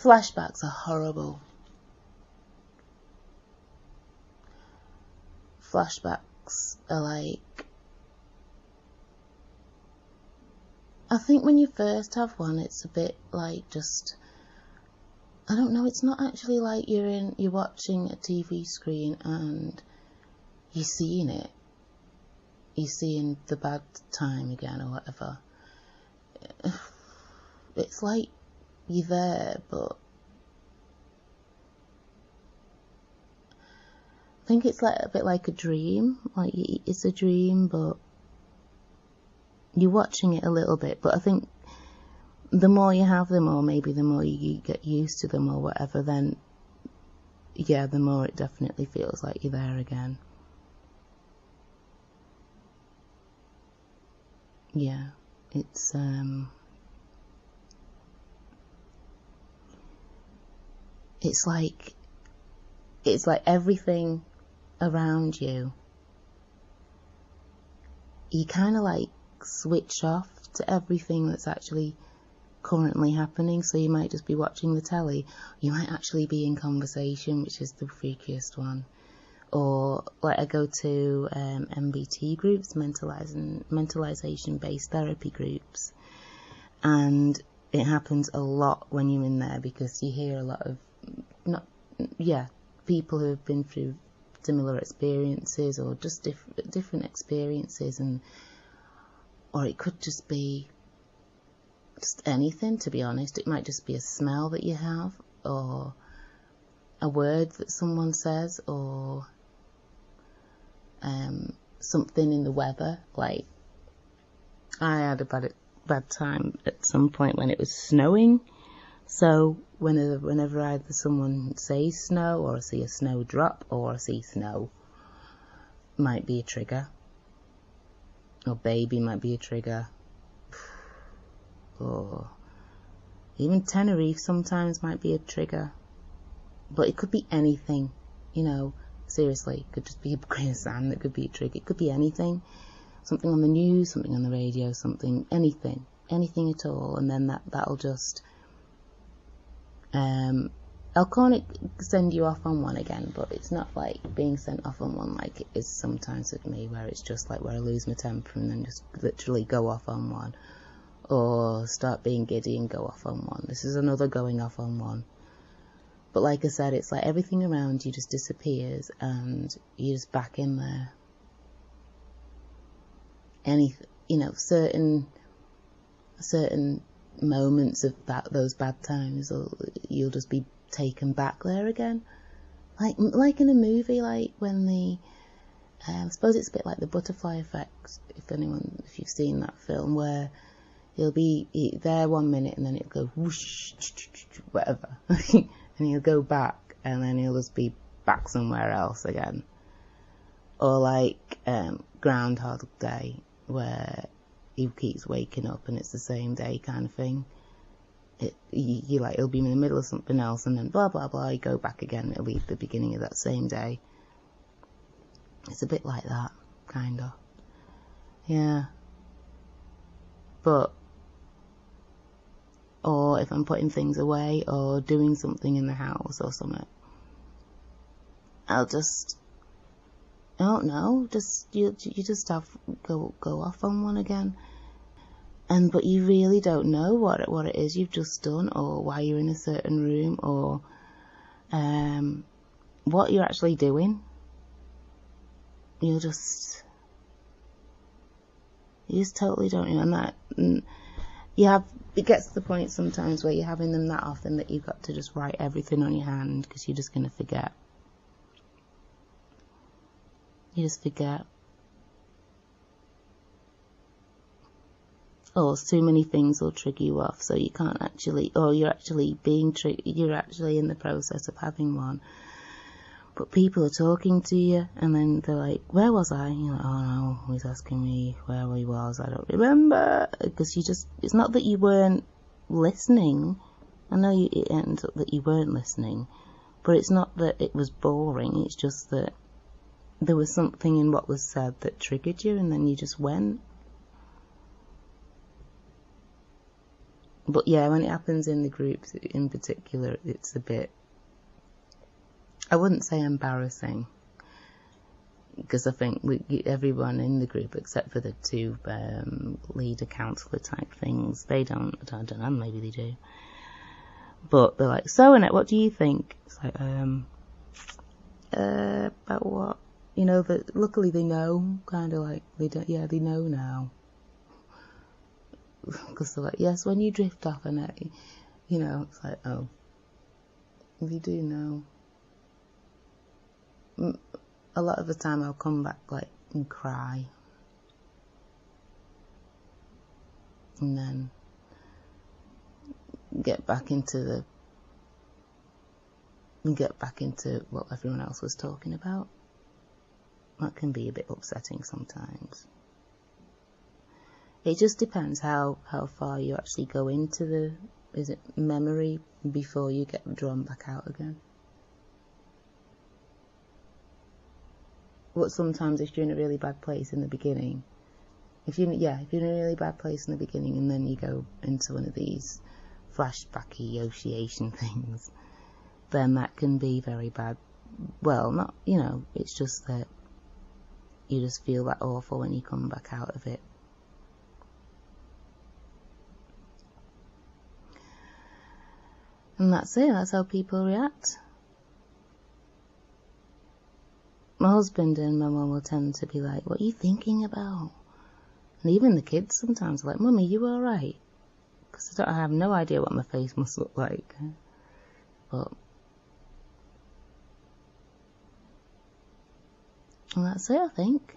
Flashbacks are horrible. Flashbacks are like, I think when you first have one, it's a bit like just, I don't know, it's not actually like you're watching a TV screen and you're seeing it. You're seeing the bad time again or whatever. It's like you're there, but I think it's like a bit like a dream. Like it's a dream, but you're watching it a little bit. But I think the more you have them, or maybe the more you get used to them or whatever, then yeah, the more it definitely feels like you're there again. Yeah, it's like everything around you, you kind of like switch off to everything that's actually currently happening. So you might just be watching the telly, you might actually be in conversation, which is the freakiest one. Or like I go to MBT groups, mentalization based therapy groups, and it happens a lot when you're in there, because you hear a lot of people who have been through similar experiences, or just different experiences, or it could just be just anything, to be honest. It might just be a smell that you have, or a word that someone says, or something in the weather. Like I had a bad time at some point when it was snowing. So whenever either someone says snow, or I see a snow drop, or I see snow, might be a trigger. Or baby might be a trigger. Or even Tenerife sometimes might be a trigger. But it could be anything, you know, seriously. It could just be a grain of sand that could be a trigger. It could be anything. Something on the news, something on the radio, anything at all. And then that'll just, I'll kind of send you off on one again, but it's not like being sent off on one like it is sometimes with me, where it's just like where I lose my temper and then just literally go off on one, or start being giddy and go off on one. This is another going off on one. But like I said, it's like everything around you just disappears and you're just back in there. Certain moments of those bad times, or you'll just be taken back there again. Like in a movie, like when I suppose it's a bit like the butterfly effect, if you've seen that film, where he'll be there 1 minute and then it'll go whoosh, whatever. And he'll go back, and then he'll just be back somewhere else again. Or like Groundhog Day, where he keeps waking up and it's the same day kind of thing. It'll be in the middle of something else, and then blah blah blah, you go back again, it'll be the beginning of that same day. It's a bit like that, kind of. Yeah. But, or if I'm putting things away or doing something in the house or something, I don't know, you just go off on one again. But you really don't know what it is you've just done, or why you're in a certain room, or what you're actually doing. You just totally don't know. And it gets to the point sometimes where you're having them that often that you've got to just write everything on your hand, because you're just going to forget. You just forget. Or too many things will trigger you off, so you can't actually, or you're actually in the process of having one, but people are talking to you, and then they're like, where was I? And you're like, oh no, he's asking me where he was, I don't remember. Because it's not that you weren't listening. I know it ends up that you weren't listening, but it's not that it was boring, it's just that there was something in what was said that triggered you, and then you just went. But yeah, when it happens in the groups in particular, it's a bit, I wouldn't say embarrassing, because I think everyone in the group, except for the two leader counsellor type things, I don't know, maybe they do. But they're like, so Annette, what do you think? It's like, about what? You know, that luckily they know, kind of like, they know now. Because they're like, yes, when you drift off, Annette, you know, it's like, oh, you do know. A lot of the time I'll come back like and cry, and then get back into what everyone else was talking about. That can be a bit upsetting sometimes. It just depends how far you actually go into the memory before you get drawn back out again. But sometimes if you're in a really bad place in the beginning, if you're in a really bad place in the beginning and then you go into one of these flashback-iociation things, then that can be very bad. Well, not, you know, it's just that you just feel that awful when you come back out of it. And that's it, that's how people react. My husband and my mum will tend to be like, what are you thinking about? And even the kids sometimes are like, Mummy, you alright? Because I have no idea what my face must look like. But, and that's it, I think.